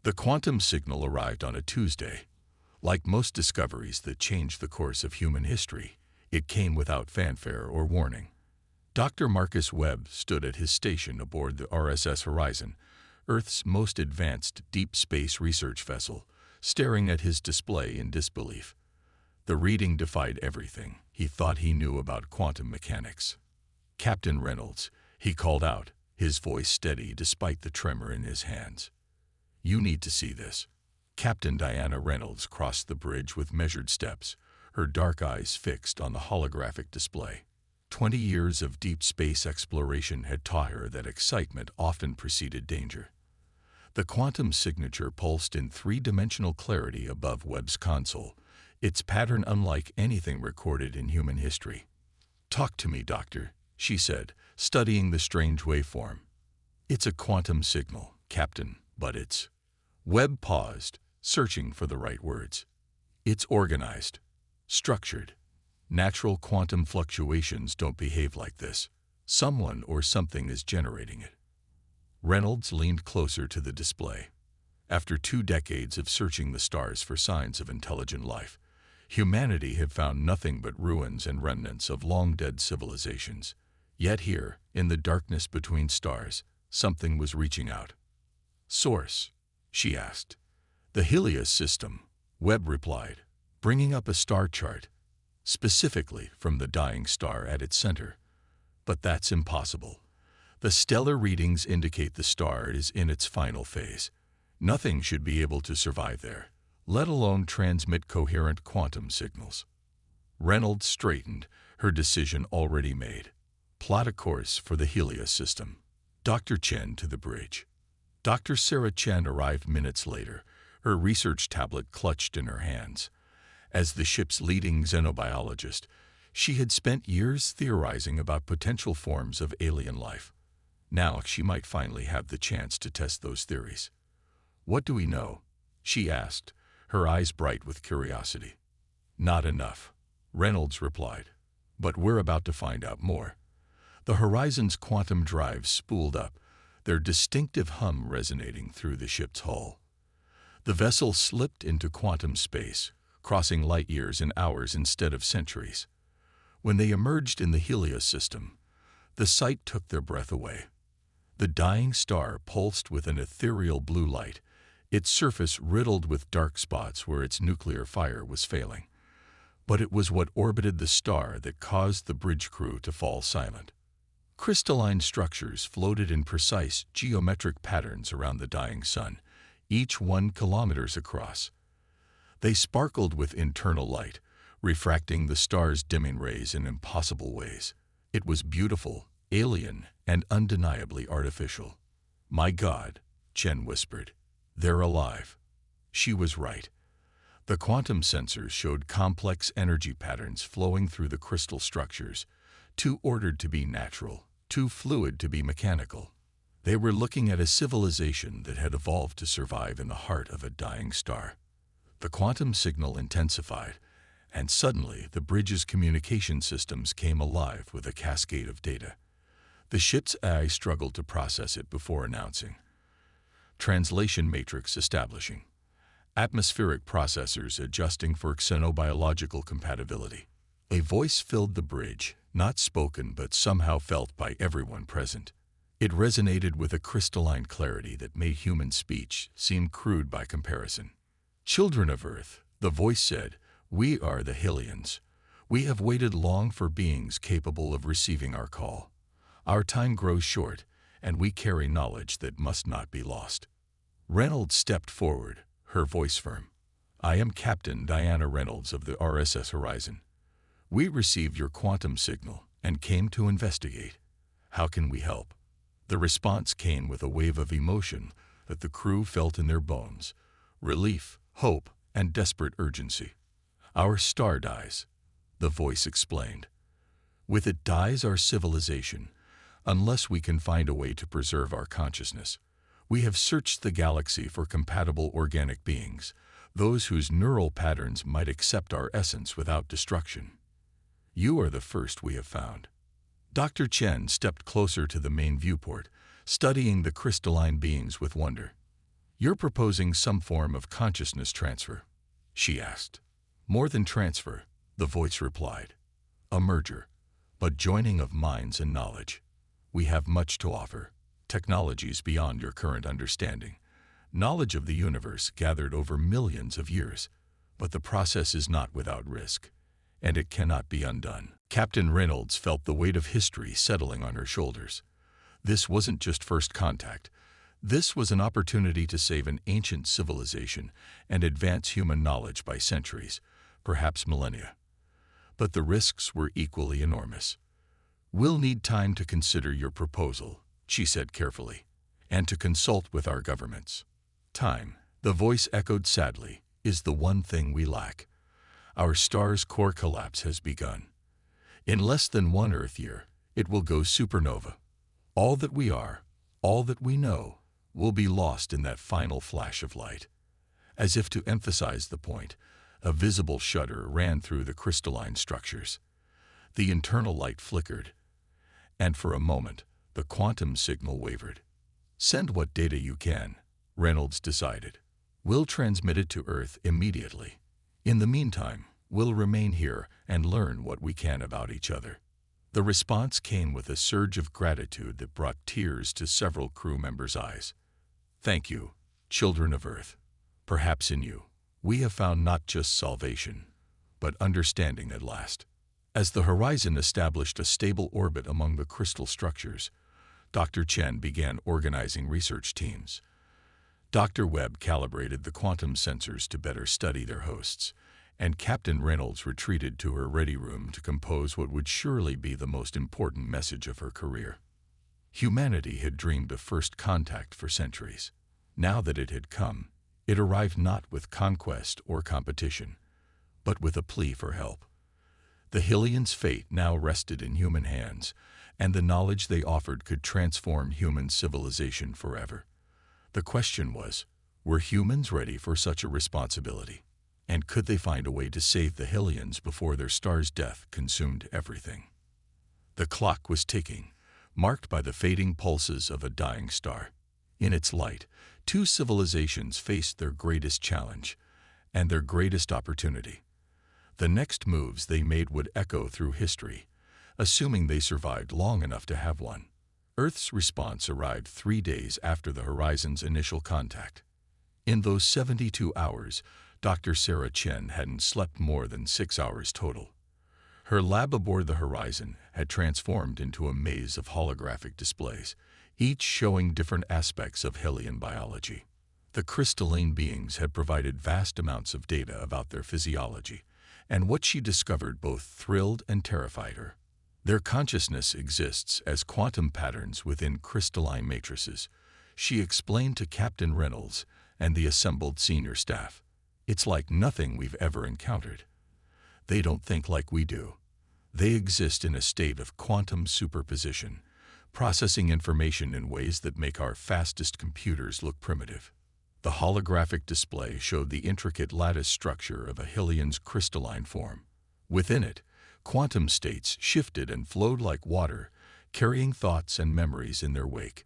The quantum signal arrived on a Tuesday. Like most discoveries that changed the course of human history, it came without fanfare or warning. Dr. Marcus Webb stood at his station aboard the RSS Horizon, Earth's most advanced deep space research vessel, staring at his display in disbelief. The reading defied everything he thought he knew about quantum mechanics. "Captain Reynolds," he called out, his voice steady despite the tremor in his hands. "You need to see this." Captain Diana Reynolds crossed the bridge with measured steps, her dark eyes fixed on the holographic display. 20 years of deep space exploration had taught her that excitement often preceded danger. The quantum signature pulsed in three-dimensional clarity above Webb's console, its pattern unlike anything recorded in human history. "Talk to me, Doctor," she said, studying the strange waveform. "It's a quantum signal, Captain, but it's—" Webb paused, searching for the right words. "It's organized, structured. Natural quantum fluctuations don't behave like this. Someone or something is generating it." Reynolds leaned closer to the display. After 2 decades of searching the stars for signs of intelligent life, humanity had found nothing but ruins and remnants of long-dead civilizations. Yet here, in the darkness between stars, something was reaching out. "Source?" she asked. "The Helios system," Webb replied, bringing up a star chart, specifically from the dying star at its center. "But that's impossible. The stellar readings indicate the star is in its final phase. Nothing should be able to survive there, let alone transmit coherent quantum signals." Reynolds straightened, her decision already made. "Plot a course for the Helios system." Dr. Chen to the bridge. Dr. Sarah Chen arrived minutes later, her research tablet clutched in her hands. As the ship's leading xenobiologist, she had spent years theorizing about potential forms of alien life. Now she might finally have the chance to test those theories. "What do we know?" she asked, her eyes bright with curiosity. "Not enough," Reynolds replied. "But we're about to find out more." The Horizon's quantum drives spooled up, their distinctive hum resonating through the ship's hull. The vessel slipped into quantum space, crossing light years in hours instead of centuries. When they emerged in the Helios system, the sight took their breath away. The dying star pulsed with an ethereal blue light, its surface riddled with dark spots where its nuclear fire was failing. But it was what orbited the star that caused the bridge crew to fall silent. Crystalline structures floated in precise geometric patterns around the dying sun, each 1 kilometer across. They sparkled with internal light, refracting the star's dimming rays in impossible ways. It was beautiful, alien, and undeniably artificial. "My God," Chen whispered, "they're alive." She was right. The quantum sensors showed complex energy patterns flowing through the crystal structures, too ordered to be natural, too fluid to be mechanical. They were looking at a civilization that had evolved to survive in the heart of a dying star. The quantum signal intensified, and suddenly the bridge's communication systems came alive with a cascade of data. The ship's AI struggled to process it before announcing. Translation matrix establishing. Atmospheric processors adjusting for xenobiological compatibility. A voice filled the bridge, not spoken but somehow felt by everyone present. It resonated with a crystalline clarity that made human speech seem crude by comparison. "Children of Earth," the voice said, "we are the Helions. We have waited long for beings capable of receiving our call. Our time grows short, and we carry knowledge that must not be lost." Reynolds stepped forward, her voice firm. "I am Captain Diana Reynolds of the RSS Horizon. We received your quantum signal and came to investigate. How can we help?" The response came with a wave of emotion that the crew felt in their bones: relief, hope, and desperate urgency. "Our star dies," the voice explained. "With it dies our civilization, unless we can find a way to preserve our consciousness. We have searched the galaxy for compatible organic beings, those whose neural patterns might accept our essence without destruction. You are the first we have found." Dr. Chen stepped closer to the main viewport, studying the crystalline beings with wonder. "You're proposing some form of consciousness transfer?" she asked. "More than transfer," the voice replied. "A merger, but joining of minds and knowledge. We have much to offer, technologies beyond your current understanding, knowledge of the universe gathered over millions of years, but the process is not without risk, and it cannot be undone." Captain Reynolds felt the weight of history settling on her shoulders. This wasn't just first contact. This was an opportunity to save an ancient civilization and advance human knowledge by centuries, perhaps millennia. But the risks were equally enormous. "We'll need time to consider your proposal," she said carefully, "and to consult with our governments." "Time," the voice echoed sadly, "is the one thing we lack. Our star's core collapse has begun. In less than one Earth year, it will go supernova. All that we are, all that we know, will be lost in that final flash of light." As if to emphasize the point, a visible shudder ran through the crystalline structures. The internal light flickered, and for a moment, the quantum signal wavered. "Send what data you can," Reynolds decided. "We'll transmit it to Earth immediately. In the meantime, we'll remain here and learn what we can about each other." The response came with a surge of gratitude that brought tears to several crew members' eyes. "Thank you, children of Earth. Perhaps in you, we have found not just salvation, but understanding at last." As the horizon established a stable orbit among the crystal structures, Dr. Chen began organizing research teams. Dr. Webb calibrated the quantum sensors to better study their hosts, and Captain Reynolds retreated to her ready room to compose what would surely be the most important message of her career. Humanity had dreamed of first contact for centuries. Now that it had come, it arrived not with conquest or competition, but with a plea for help. The Hylians' fate now rested in human hands, and the knowledge they offered could transform human civilization forever. The question was, were humans ready for such a responsibility? And could they find a way to save the Hylians before their star's death consumed everything? The clock was ticking, marked by the fading pulses of a dying star. In its light, two civilizations faced their greatest challenge and their greatest opportunity. The next moves they made would echo through history, assuming they survived long enough to have one. Earth's response arrived 3 days after the horizon's initial contact. In those 72 hours, Dr. Sarah Chen hadn't slept more than 6 hours total. Her lab aboard the horizon had transformed into a maze of holographic displays, each showing different aspects of Hylian biology. The crystalline beings had provided vast amounts of data about their physiology, and what she discovered both thrilled and terrified her. Their consciousness exists as quantum patterns within crystalline matrices, she explained to Captain Reynolds and the assembled senior staff. "It's like nothing we've ever encountered. They don't think like we do. They exist in a state of quantum superposition, processing information in ways that make our fastest computers look primitive." The holographic display showed the intricate lattice structure of a Hylian's crystalline form. Within it, quantum states shifted and flowed like water, carrying thoughts and memories in their wake.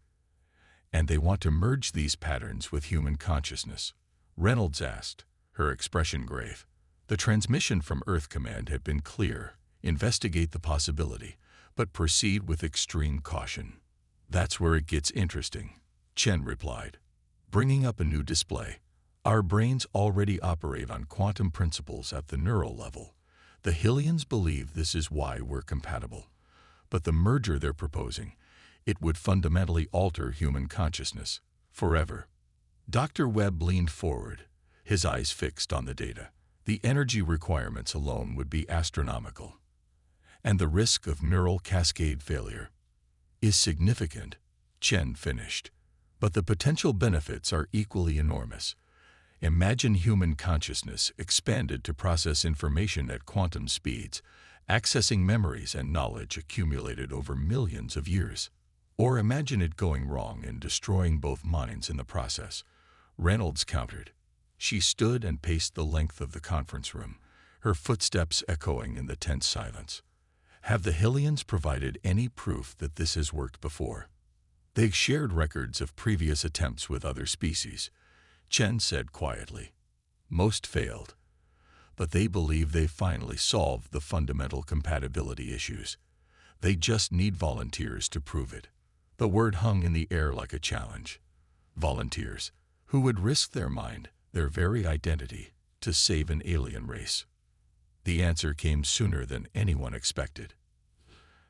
"And they want to merge these patterns with human consciousness?" Reynolds asked, her expression grave. The transmission from Earth Command had been clear: investigate the possibility, but proceed with extreme caution. "That's where it gets interesting," Chen replied, bringing up a new display. "Our brains already operate on quantum principles at the neural level. The Hylians believe this is why we're compatible. But the merger they're proposing, it would fundamentally alter human consciousness, forever." Dr. Webb leaned forward, his eyes fixed on the data. "The energy requirements alone would be astronomical. And the risk of neural cascade failure is significant," Chen finished. "But the potential benefits are equally enormous. Imagine human consciousness expanded to process information at quantum speeds, accessing memories and knowledge accumulated over millions of years. Or imagine it going wrong and destroying both minds in the process," Reynolds countered. She stood and paced the length of the conference room, her footsteps echoing in the tense silence. "Have the Hylians provided any proof that this has worked before?" "They've shared records of previous attempts with other species," Chen said quietly. Most failed, but they believe they finally solved the fundamental compatibility issues. They just need volunteers to prove it. The word hung in the air like a challenge. Volunteers who would risk their mind, their very identity, to save an alien race. The answer came sooner than anyone expected.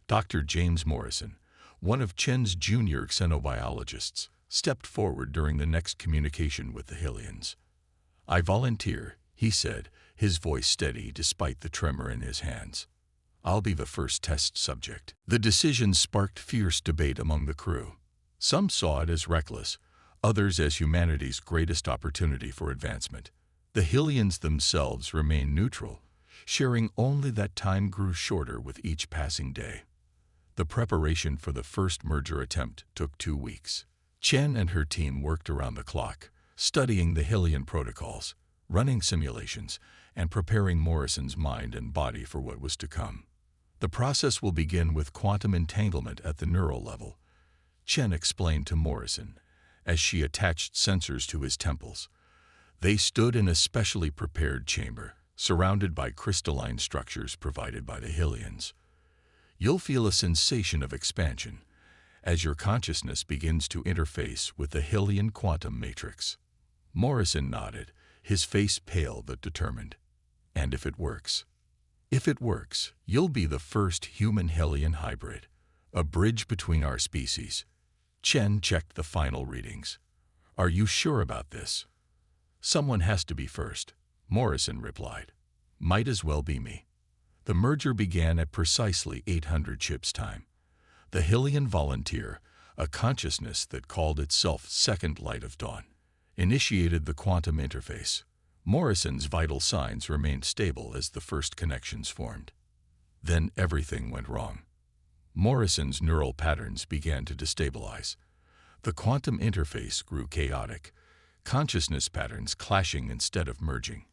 Dr. James Morrison, one of Chen's junior xenobiologists, stepped forward during the next communication with the Hylians. "I volunteer," he said, his voice steady despite the tremor in his hands. "I'll be the first test subject." The decision sparked fierce debate among the crew. Some saw it as reckless, others as humanity's greatest opportunity for advancement. The Hylians themselves remained neutral, sharing only that time grew shorter with each passing day. The preparation for the first merger attempt took 2 weeks. Chen and her team worked around the clock, studying the Hylian protocols, running simulations, and preparing Morrison's mind and body for what was to come. "The process will begin with quantum entanglement at the neural level," Chen explained to Morrison, as she attached sensors to his temples. They stood in a specially prepared chamber, surrounded by crystalline structures provided by the Hylians. "You'll feel a sensation of expansion as your consciousness begins to interface with the Hylian quantum matrix." Morrison nodded, his face pale but determined. "And if it works?" "If it works, you'll be the first human-Hylian hybrid, a bridge between our species." Chen checked the final readings. "Are you sure about this?" "Someone has to be first," Morrison replied. "Might as well be me." The merger began at precisely 800 chips time. The Hylian volunteer, a consciousness that called itself Second Light of Dawn, initiated the quantum interface. Morrison's vital signs remained stable as the first connections formed. Then everything went wrong. Morrison's neural patterns began to destabilize. The quantum interface grew chaotic, consciousness patterns clashing instead of merging.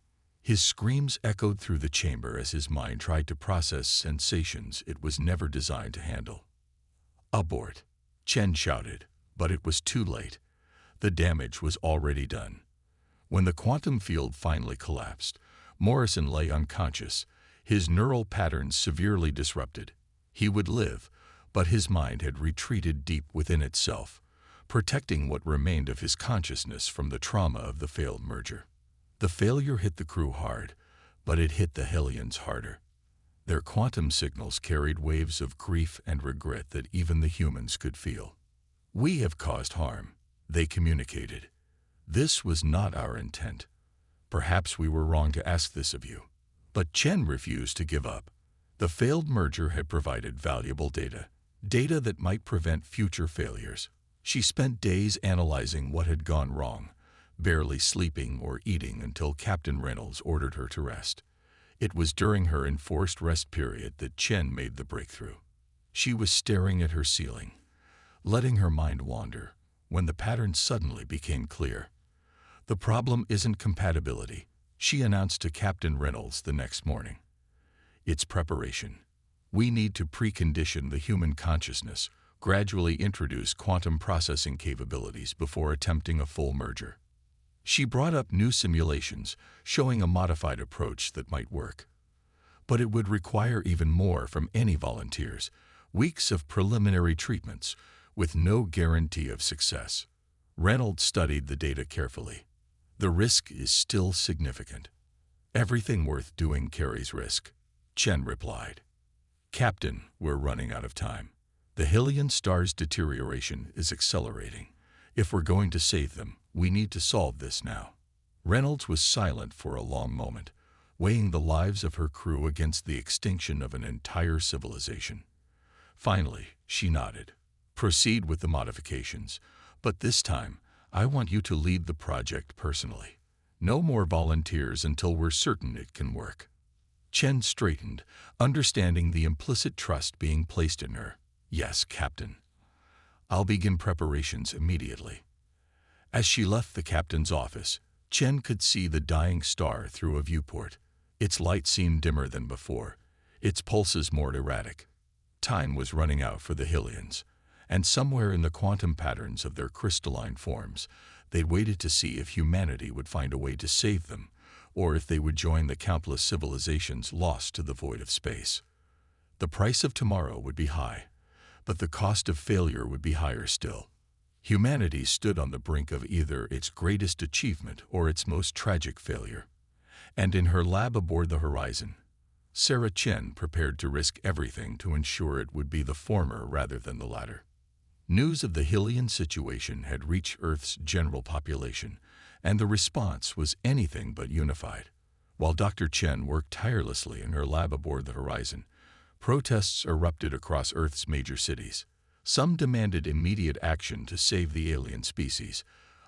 His screams echoed through the chamber as his mind tried to process sensations it was never designed to handle. "Abort!" Chen shouted, but it was too late. The damage was already done. When the quantum field finally collapsed, Morrison lay unconscious, his neural patterns severely disrupted. He would live, but his mind had retreated deep within itself, protecting what remained of his consciousness from the trauma of the failed merger. The failure hit the crew hard, but it hit the Hylians harder. Their quantum signals carried waves of grief and regret that even the humans could feel. "We have caused harm," they communicated. "This was not our intent. Perhaps we were wrong to ask this of you." But Chen refused to give up. The failed merger had provided valuable data that might prevent future failures. She spent days analyzing what had gone wrong, barely sleeping or eating until Captain Reynolds ordered her to rest. It was during her enforced rest period that Chen made the breakthrough. She was staring at her ceiling, letting her mind wander, when the pattern suddenly became clear. "The problem isn't compatibility," she announced to Captain Reynolds the next morning. "It's preparation. We need to precondition the human consciousness, gradually introduce quantum processing capabilities before attempting a full merger." She brought up new simulations, showing a modified approach that might work. But it would require even more from any volunteers, weeks of preliminary treatments, with no guarantee of success. Reynolds studied the data carefully. "The risk is still significant." "Everything worth doing carries risk," Chen replied. "Captain, we're running out of time. The Hylian star's deterioration is accelerating. If we're going to save them, we need to solve this now." Reynolds was silent for a long moment, weighing the lives of her crew against the extinction of an entire civilization. Finally, she nodded. "Proceed with the modifications, but this time, I want you to lead the project personally. No more volunteers until we're certain it can work." Chen straightened, understanding the implicit trust being placed in her. "Yes, Captain. I'll begin preparations immediately." As she left the captain's office, Chen could see the dying star through a viewport. Its light seemed dimmer than before, its pulses more erratic. Time was running out for the Hylians, and somewhere in the quantum patterns of their crystalline forms, They waited to see if humanity would find a way to save them, or if they would join the countless civilizations lost to the void of space. The price of tomorrow would be high, but the cost of failure would be higher still. Humanity stood on the brink of either its greatest achievement or its most tragic failure. And in her lab aboard the Horizon, Sarah Chen prepared to risk everything to ensure it would be the former rather than the latter. News of the Hylian situation had reached Earth's general population, and the response was anything but unified. While Dr. Chen worked tirelessly in her lab aboard the Horizon, protests erupted across Earth's major cities. Some demanded immediate action to save the alien species.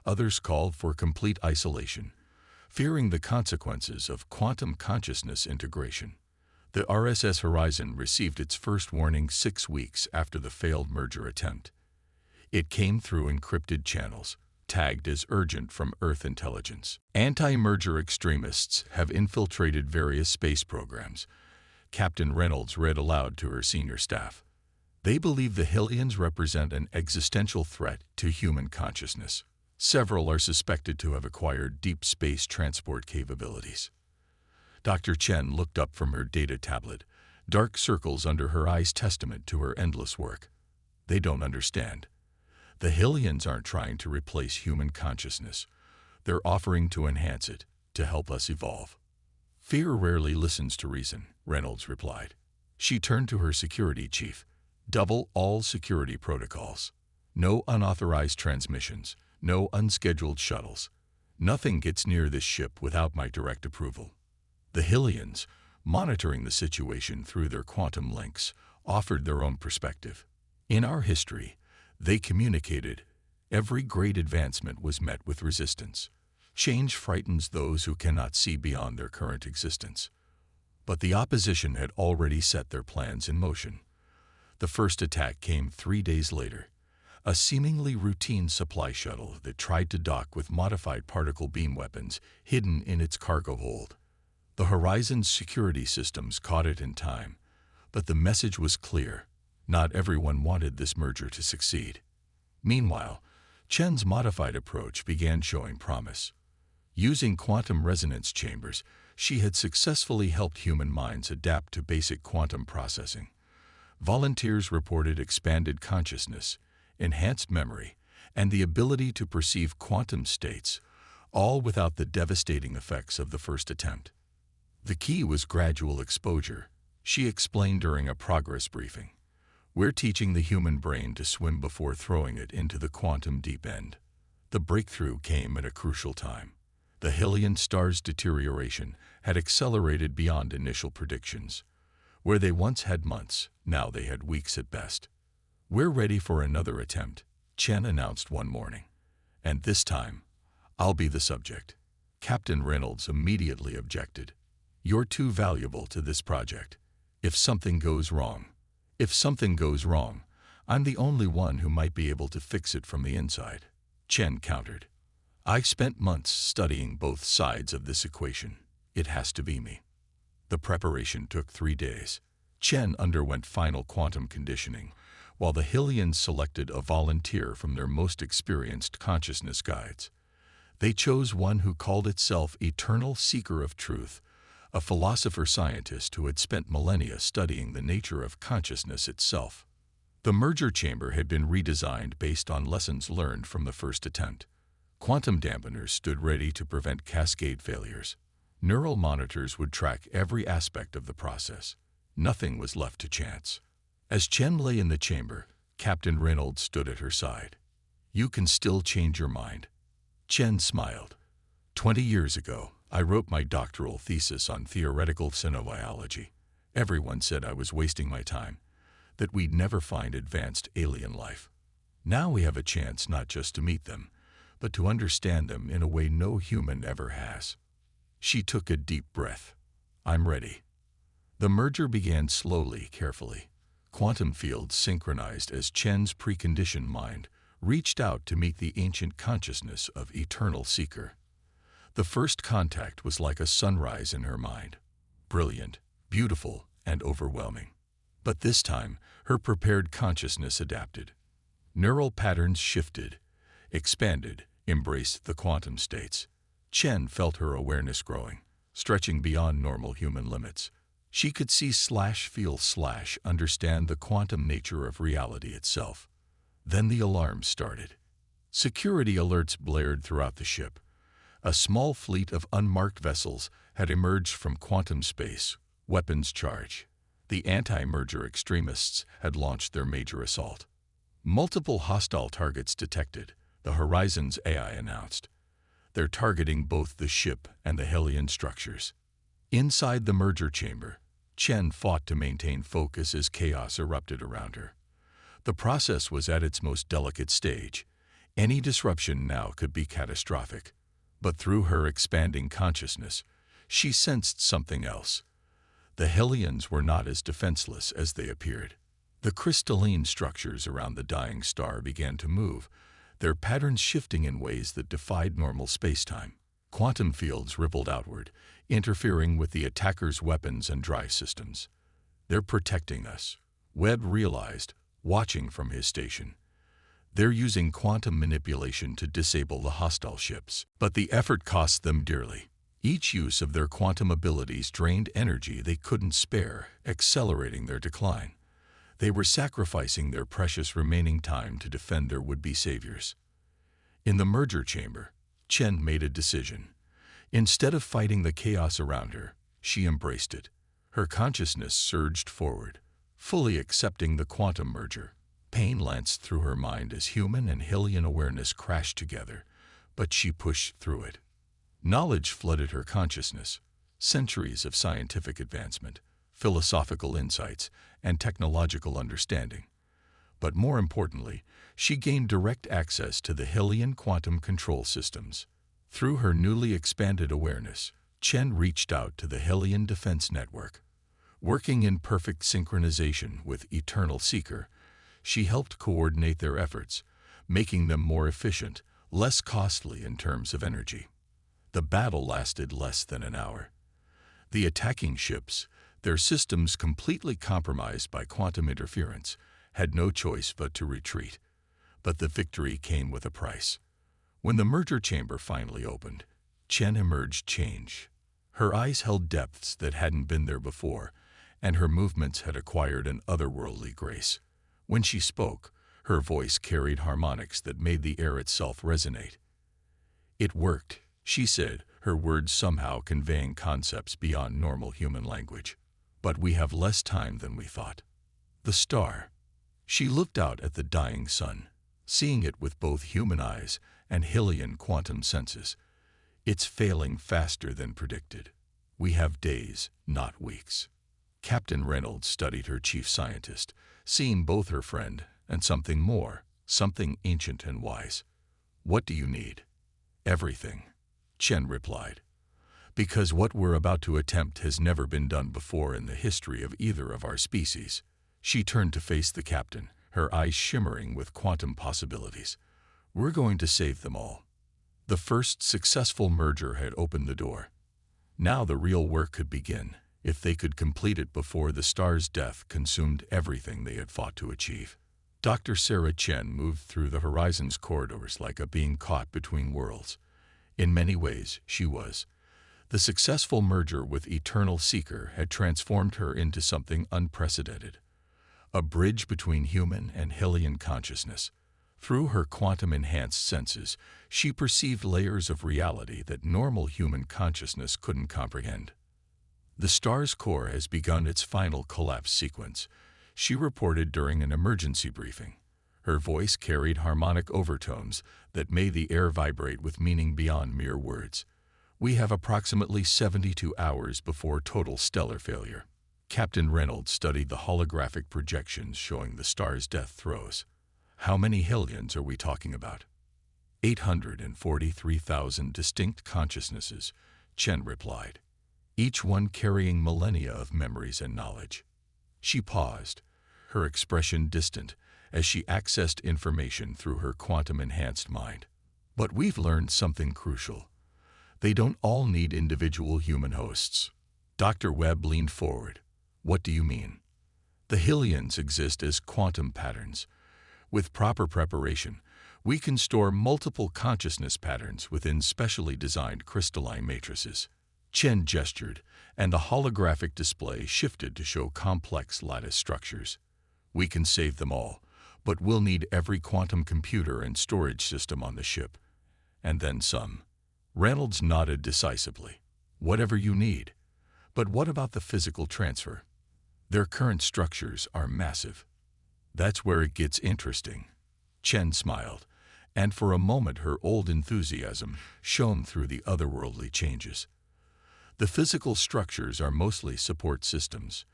Others called for complete isolation, fearing the consequences of quantum consciousness integration. The RSS Horizon received its first warning 6 weeks after the failed merger attempt. It came through encrypted channels, tagged as urgent from Earth intelligence. Anti-merger extremists have infiltrated various space programs, Captain Reynolds read aloud to her senior staff. They believe the Hylians represent an existential threat to human consciousness. Several are suspected to have acquired deep space transport capabilities. Dr. Chen looked up from her data tablet, dark circles under her eyes testament to her endless work. They don't understand. The Hylians aren't trying to replace human consciousness. They're offering to enhance it, to help us evolve. Fear rarely listens to reason, Reynolds replied. She turned to her security chief. Double all security protocols. No unauthorized transmissions, no unscheduled shuttles. Nothing gets near this ship without my direct approval. The Hylians, monitoring the situation through their quantum links, offered their own perspective. In our history, they communicated. Every great advancement was met with resistance. Change frightens those who cannot see beyond their current existence. But the opposition had already set their plans in motion. The first attack came 3 days later. A seemingly routine supply shuttle that tried to dock with modified particle beam weapons hidden in its cargo hold. The Horizon's security systems caught it in time, but the message was clear. Not everyone wanted this merger to succeed. Meanwhile, Chen's modified approach began showing promise. Using quantum resonance chambers, she had successfully helped human minds adapt to basic quantum processing. Volunteers reported expanded consciousness, enhanced memory, and the ability to perceive quantum states, all without the devastating effects of the first attempt. The key was gradual exposure, she explained during a progress briefing. We're teaching the human brain to swim before throwing it into the quantum deep end. The breakthrough came at a crucial time. The Hylian star's deterioration had accelerated beyond initial predictions. Where they once had months, now they had weeks at best. We're ready for another attempt, Chen announced one morning. And this time, I'll be the subject. Captain Reynolds immediately objected. You're too valuable to this project. If something goes wrong, I'm the only one who might be able to fix it from the inside, Chen countered. I've spent months studying both sides of this equation. It has to be me. The preparation took 3 days. Chen underwent final quantum conditioning, while the Hylians selected a volunteer from their most experienced consciousness guides. They chose one who called itself Eternal Seeker of Truth, a philosopher-scientist who had spent millennia studying the nature of consciousness itself. The merger chamber had been redesigned based on lessons learned from the first attempt. Quantum dampeners stood ready to prevent cascade failures. Neural monitors would track every aspect of the process. Nothing was left to chance. As Chen lay in the chamber, Captain Reynolds stood at her side. You can still change your mind. Chen smiled. 20 years ago, I wrote my doctoral thesis on theoretical xenobiology. Everyone said I was wasting my time, that we'd never find advanced alien life. Now we have a chance not just to meet them, but to understand them in a way no human ever has. She took a deep breath. I'm ready. The merger began slowly, carefully. Quantum fields synchronized as Chen's preconditioned mind reached out to meet the ancient consciousness of Eternal Seeker. The first contact was like a sunrise in her mind. Brilliant, beautiful, and overwhelming. But this time, her prepared consciousness adapted. Neural patterns shifted, expanded, embrace the quantum states. Chen felt her awareness growing, stretching beyond normal human limits. She could see feel understand the quantum nature of reality itself. Then the alarms started. Security alerts blared throughout the ship. A small fleet of unmarked vessels had emerged from quantum space, weapons charged. The anti-merger extremists had launched their major assault. Multiple hostile targets detected, the Horizon's AI announced. They're targeting both the ship and the Hellion structures. Inside the merger chamber, Chen fought to maintain focus as chaos erupted around her. The process was at its most delicate stage. Any disruption now could be catastrophic. But through her expanding consciousness, she sensed something else. The Hellions were not as defenseless as they appeared. The crystalline structures around the dying star began to move, their patterns shifting in ways that defied normal spacetime. Quantum fields rippled outward, interfering with the attackers' weapons and drive systems. "They're protecting us," Webb realized, watching from his station. "They're using quantum manipulation to disable the hostile ships, but the effort cost them dearly. Each use of their quantum abilities drained energy they couldn't spare, accelerating their decline. They were sacrificing their precious remaining time to defend their would-be saviors." In the merger chamber, Chen made a decision. Instead of fighting the chaos around her, she embraced it. Her consciousness surged forward, fully accepting the quantum merger. Pain lanced through her mind as human and Hellion awareness crashed together, but she pushed through it. Knowledge flooded her consciousness, centuries of scientific advancement, philosophical insights, and technological understanding. But more importantly, she gained direct access to the Hellion quantum control systems. Through her newly expanded awareness, Chen reached out to the Hellion Defense Network. Working in perfect synchronization with Eternal Seeker, she helped coordinate their efforts, making them more efficient, less costly in terms of energy. The battle lasted less than an hour. The attacking ships, their systems completely compromised by quantum interference, had no choice but to retreat. But the victory came with a price. When the merger chamber finally opened, Chen emerged changed. Her eyes held depths that hadn't been there before, and her movements had acquired an otherworldly grace. When she spoke, her voice carried harmonics that made the air itself resonate. "It worked," she said, her words somehow conveying concepts beyond normal human language. "But we have less time than we thought." The star. She looked out at the dying sun, seeing it with both human eyes and Hellion quantum senses. "It's failing faster than predicted. We have days, not weeks." Captain Reynolds studied her chief scientist, seeing both her friend and something more, something ancient and wise. "What do you need?" "Everything," Chen replied. "Because what we're about to attempt has never been done before in the history of either of our species." She turned to face the captain, her eyes shimmering with quantum possibilities. "We're going to save them all." The first successful merger had opened the door. Now the real work could begin, if they could complete it before the star's death consumed everything they had fought to achieve. Dr. Sarah Chen moved through the Horizon's corridors like a being caught between worlds. In many ways, she was. The successful merger with Eternal Seeker had transformed her into something unprecedented. A bridge between human and Hellion consciousness. Through her quantum-enhanced senses, she perceived layers of reality that normal human consciousness couldn't comprehend. "The star's core has begun its final collapse sequence," she reported during an emergency briefing. Her voice carried harmonic overtones that made the air vibrate with meaning beyond mere words. "We have approximately 72 hours before total stellar failure." Captain Reynolds studied the holographic projections showing the star's death throes. "How many Hellions are we talking about?" 843,000 distinct consciousnesses, Chen replied, each one carrying millennia of memories and knowledge. She paused, her expression distant, as she accessed information through her quantum-enhanced mind. "But we've learned something crucial. They don't all need individual human hosts." Dr. Webb leaned forward. "What do you mean?" "The Hellions exist as quantum patterns. With proper preparation, We can store multiple consciousness patterns within specially designed crystalline matrices. Chen gestured, and the holographic display shifted to show complex lattice structures. We can save them all, but we'll need every quantum computer and storage system on the ship. And then some. Reynolds nodded decisively. Whatever you need. But what about the physical transfer? Their current structures are massive. That's where it gets interesting. Chen smiled, and for a moment her old enthusiasm shone through the otherworldly changes. The physical structures are mostly support systems.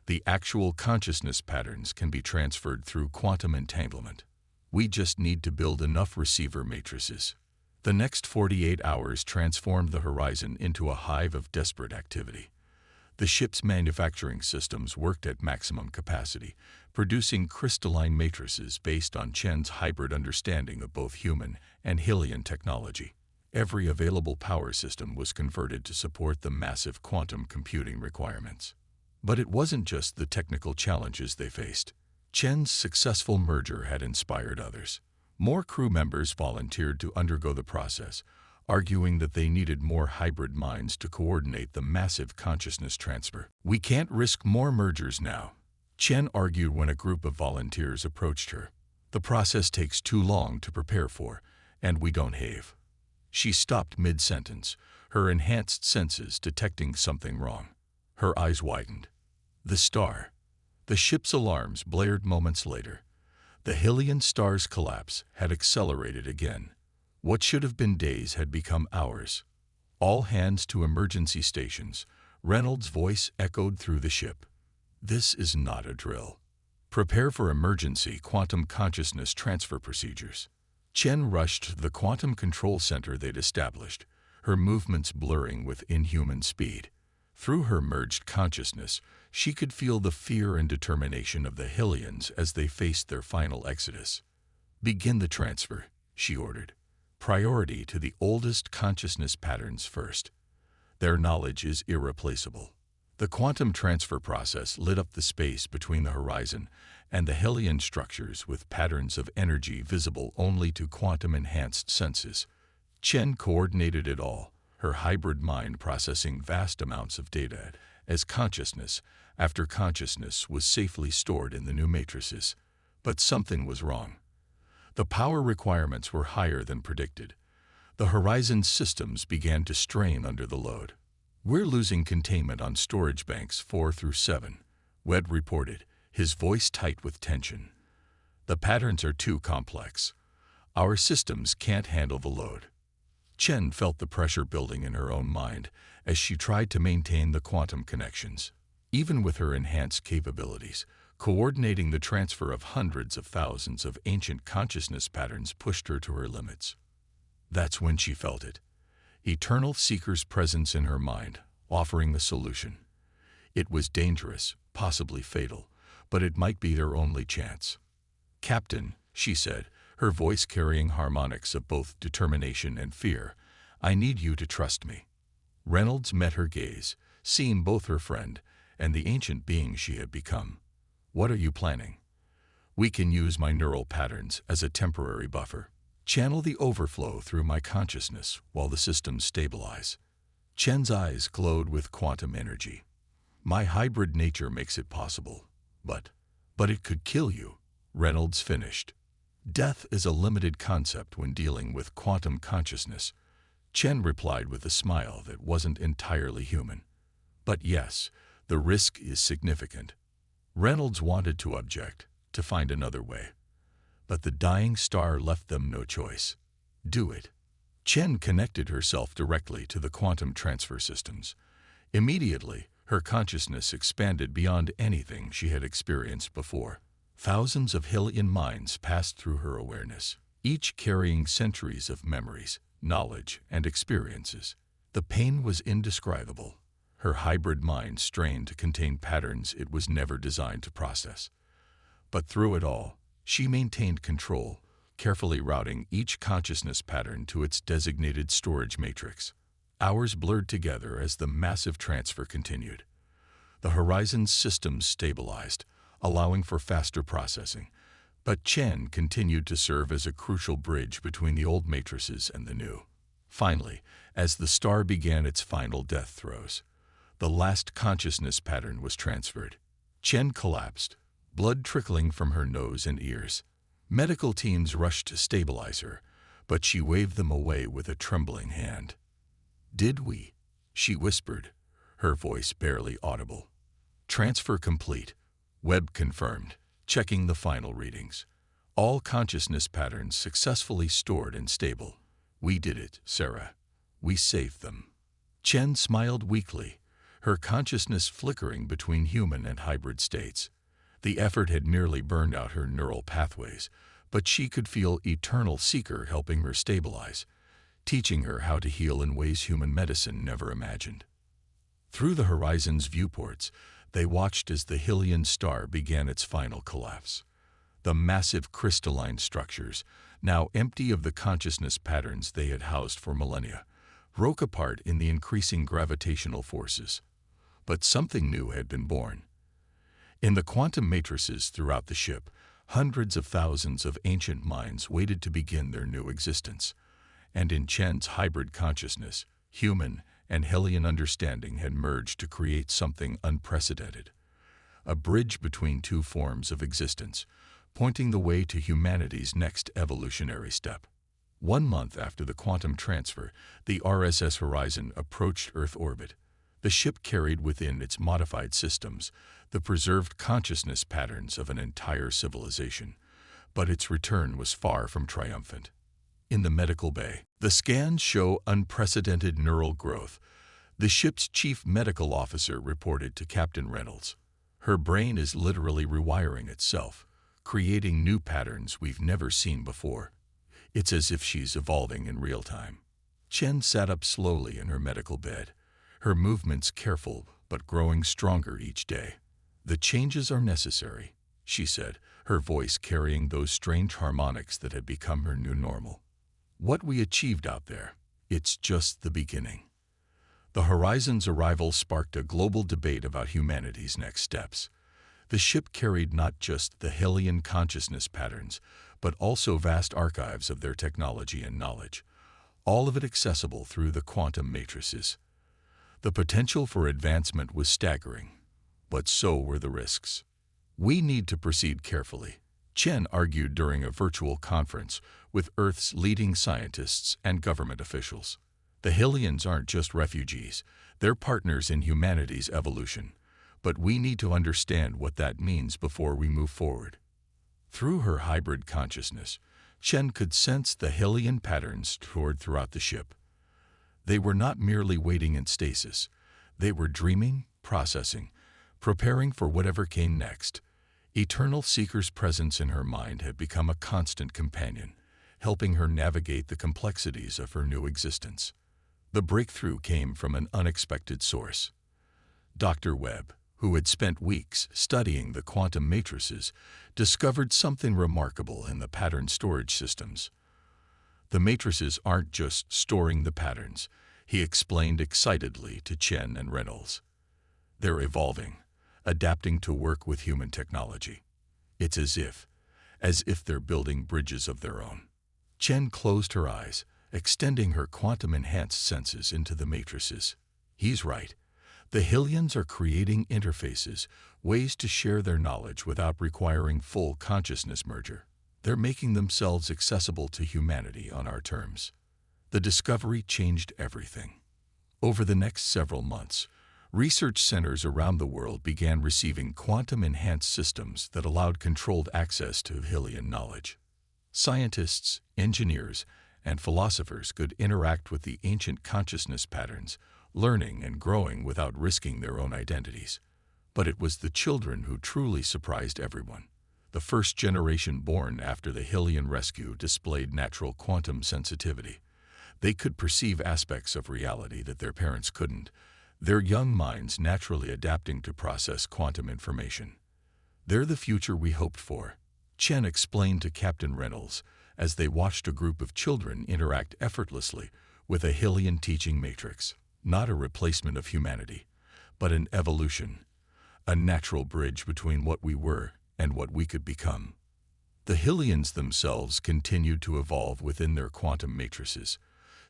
The actual consciousness patterns can be transferred through quantum entanglement. We just need to build enough receiver matrices. The next 48 hours transformed the horizon into a hive of desperate activity. The ship's manufacturing systems worked at maximum capacity, producing crystalline matrices based on Chen's hybrid understanding of both human and Hylian technology. Every available power system was converted to support the massive quantum computing requirements. But it wasn't just the technical challenges they faced. Chen's successful merger had inspired others. More crew members volunteered to undergo the process, arguing that they needed more hybrid minds to coordinate the massive consciousness transfer. "We can't risk more mergers now," Chen argued when a group of volunteers approached her. "The process takes too long to prepare for, and we don't have." She stopped mid-sentence, her enhanced senses detecting something wrong. Her eyes widened. The star. The ship's alarms blared moments later. The Hylian star's collapse had accelerated again. What should have been days had become hours. "All hands to emergency stations," Reynolds' voice echoed through the ship. "This is not a drill. Prepare for emergency quantum consciousness transfer procedures." Chen rushed to the quantum control center they'd established, her movements blurring with inhuman speed. Through her merged consciousness, she could feel the fear and determination of the Hylians as they faced their final exodus. "Begin the transfer," she ordered. "Priority to the oldest consciousness patterns first. Their knowledge is irreplaceable." The quantum transfer process lit up the space between the horizon and the Hylian structures with patterns of energy visible only to quantum-enhanced senses. Chen coordinated it all, her hybrid mind processing vast amounts of data as consciousness after consciousness was safely stored in the new matrices. But something was wrong. The power requirements were higher than predicted. The horizon's systems began to strain under the load. "We're losing containment on storage banks 4 through 7, Webb reported, his voice tight with tension. "The patterns are too complex. Our systems can't handle the load." Chen felt the pressure building in her own mind as she tried to maintain the quantum connections. Even with her enhanced capabilities, coordinating the transfer of hundreds of thousands of ancient consciousness patterns pushed her to her limits. That's when she felt it. Eternal Seeker's presence in her mind, offering the solution. It was dangerous, possibly fatal, but it might be their only chance. "Captain," she said, her voice carrying harmonics of both determination and fear, "I need you to trust me." Reynolds met her gaze, seeing both her friend and the ancient being she had become. "What are you planning?" "We can use my neural patterns as a temporary buffer. Channel the overflow through my consciousness while the systems stabilize." Chen's eyes glowed with quantum energy. "My hybrid nature makes it possible. But it could kill you," Reynolds finished. "Death is a limited concept when dealing with quantum consciousness," Chen replied with a smile that wasn't entirely human. "But yes, the risk is significant." Reynolds wanted to object, to find another way. But the dying star left them no choice. "Do it." Chen connected herself directly to the quantum transfer systems. Immediately, her consciousness expanded beyond anything she had experienced before. Thousands of Hylian minds passed through her awareness, each carrying centuries of memories, knowledge, and experiences. The pain was indescribable. Her hybrid mind strained to contain patterns it was never designed to process. But through it all, she maintained control, carefully routing each consciousness pattern to its designated storage matrix. Hours blurred together as the massive transfer continued. The horizon's systems stabilized, allowing for faster processing, But Chen continued to serve as a crucial bridge between the old matrices and the new. Finally, as the star began its final death throes, the last consciousness pattern was transferred. Chen collapsed, blood trickling from her nose and ears. Medical teams rushed to stabilize her, but she waved them away with a trembling hand. "Did we?" she whispered, her voice barely audible. "Transfer complete," Webb confirmed, checking the final readings. "All consciousness patterns successfully stored and stable. We did it, Sarah. We saved them." Chen smiled weakly, her consciousness flickering between human and hybrid states. The effort had nearly burned out her neural pathways, but she could feel eternal seeker helping her stabilize, teaching her how to heal in ways human medicine never imagined. Through the horizon's viewports, they watched as the Hylian star began its final collapse. The massive crystalline structures, now empty of the consciousness patterns they had housed for millennia, broke apart in the increasing gravitational forces. But something new had been born. In the quantum matrices throughout the ship, hundreds of thousands of ancient minds waited to begin their new existence. And in Chen's hybrid consciousness, human and Hylian understanding had merged to create something unprecedented. A bridge between two forms of existence, pointing the way to humanity's next evolutionary step. 1 month after the quantum transfer, the RSS Horizon approached Earth orbit. The ship carried within its modified systems the preserved consciousness patterns of an entire civilization, but its return was far from triumphant. In the medical bay, the scans show unprecedented neural growth. The ship's chief medical officer reported to Captain Reynolds. "Her brain is literally rewiring itself, creating new patterns we've never seen before. It's as if she's evolving in real time." Chen sat up slowly in her medical bed, her movements careful but growing stronger each day. "The changes are necessary," she said, her voice carrying those strange harmonics that had become her new normal. "What we achieved out there, it's just the beginning." The Horizon's arrival sparked a global debate about humanity's next steps. The ship carried not just the Hylian consciousness patterns, but also vast archives of their technology and knowledge, all of it accessible through the quantum matrices. The potential for advancement was staggering, but so were the risks. "We need to proceed carefully," Chen argued during a virtual conference with Earth's leading scientists and government officials. "The Hylians aren't just refugees, they're partners in humanity's evolution, but we need to understand what that means before we move forward." Through her hybrid consciousness, Chen could sense the Hylian patterns stored throughout the ship. They were not merely waiting in stasis. They were dreaming, processing, preparing for whatever came next. Eternal Seeker's presence in her mind had become a constant companion, helping her navigate the complexities of her new existence. The breakthrough came from an unexpected source. Dr. Webb, who had spent weeks studying the quantum matrices, discovered something remarkable in the pattern storage systems. "The matrices aren't just storing the patterns," he explained excitedly to Chen and Reynolds. "They're evolving, adapting to work with human technology. It's as if they're building bridges of their own." Chen closed her eyes, extending her quantum-enhanced senses into the matrices. "He's right. The Hylians are creating interfaces, ways to share their knowledge without requiring full consciousness merger. They're making themselves accessible to humanity on our terms." The discovery changed everything. Over the next several months, research centers around the world began receiving quantum-enhanced systems that allowed controlled access to Hylian knowledge. Scientists, engineers, and philosophers could interact with the ancient consciousness patterns, learning and growing without risking their own identities. But it was the children who truly surprised everyone. The first generation born after the Hylian rescue displayed natural quantum sensitivity. They could perceive aspects of reality that their parents couldn't, their young minds naturally adapting to process quantum information. "They're the future we hoped for," Chen explained to Captain Reynolds as they watched a group of children interact effortlessly with a Hylian teaching matrix. Not a replacement of humanity, but an evolution, a natural bridge between what we were and what we could become. The Hylians themselves continued to evolve within their quantum matrices.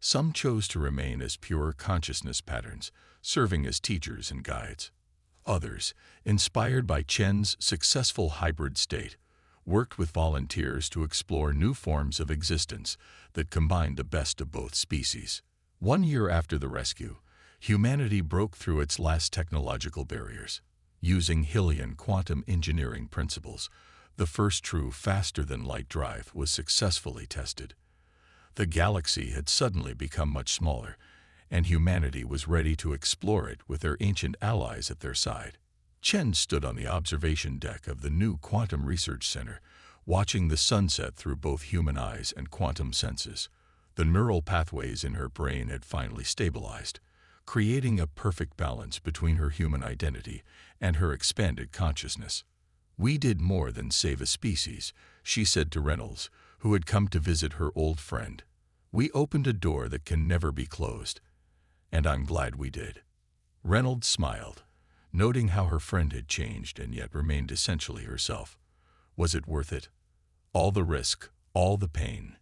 Some chose to remain as pure consciousness patterns, serving as teachers and guides. Others, inspired by Chen's successful hybrid state, worked with volunteers to explore new forms of existence that combined the best of both species. 1 year after the rescue, humanity broke through its last technological barriers. Using Hylian quantum engineering principles, the first true faster-than-light drive was successfully tested. The galaxy had suddenly become much smaller, and humanity was ready to explore it with their ancient allies at their side. Chen stood on the observation deck of the new Quantum Research Center, watching the sunset through both human eyes and quantum senses. The neural pathways in her brain had finally stabilized, creating a perfect balance between her human identity and her expanded consciousness. "We did more than save a species," she said to Reynolds, who had come to visit her old friend. "We opened a door that can never be closed, and I'm glad we did." Reynolds smiled, noting how her friend had changed and yet remained essentially herself. Was it worth it? All the risk, all the pain.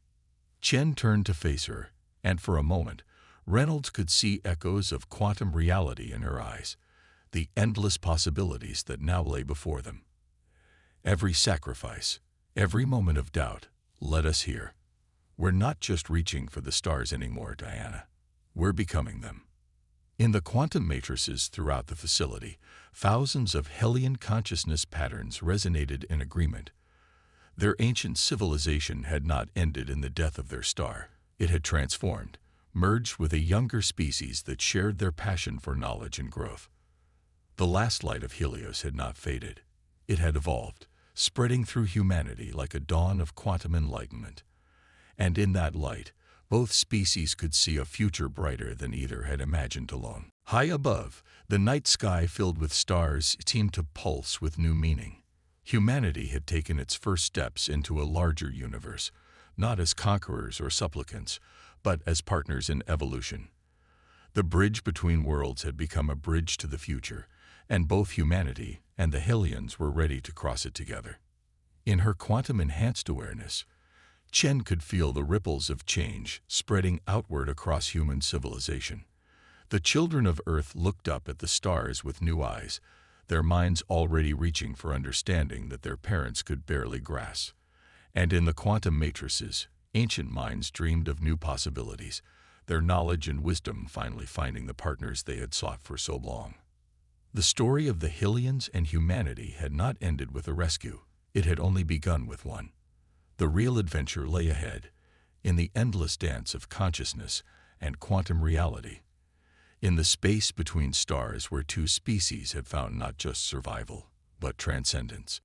Chen turned to face her, and for a moment, Reynolds could see echoes of quantum reality in her eyes, the endless possibilities that now lay before them. Every sacrifice, every moment of doubt, led us here. We're not just reaching for the stars anymore, Diana. We're becoming them. In the quantum matrices throughout the facility, thousands of Hylian consciousness patterns resonated in agreement. Their ancient civilization had not ended in the death of their star. It had transformed, merged with a younger species that shared their passion for knowledge and growth. The last light of Helios had not faded. It had evolved, spreading through humanity like a dawn of quantum enlightenment. And in that light, both species could see a future brighter than either had imagined alone. High above, the night sky filled with stars seemed to pulse with new meaning. Humanity had taken its first steps into a larger universe, not as conquerors or supplicants, but as partners in evolution. The bridge between worlds had become a bridge to the future, and both humanity and the Hylians were ready to cross it together. In her quantum-enhanced awareness, Chen could feel the ripples of change spreading outward across human civilization. The children of Earth looked up at the stars with new eyes, their minds already reaching for understanding that their parents could barely grasp. And in the quantum matrices, ancient minds dreamed of new possibilities, their knowledge and wisdom finally finding the partners they had sought for so long. The story of the Hylians and humanity had not ended with a rescue. It had only begun with one. The real adventure lay ahead, in the endless dance of consciousness and quantum reality, in the space between stars where two species had found not just survival, but transcendence.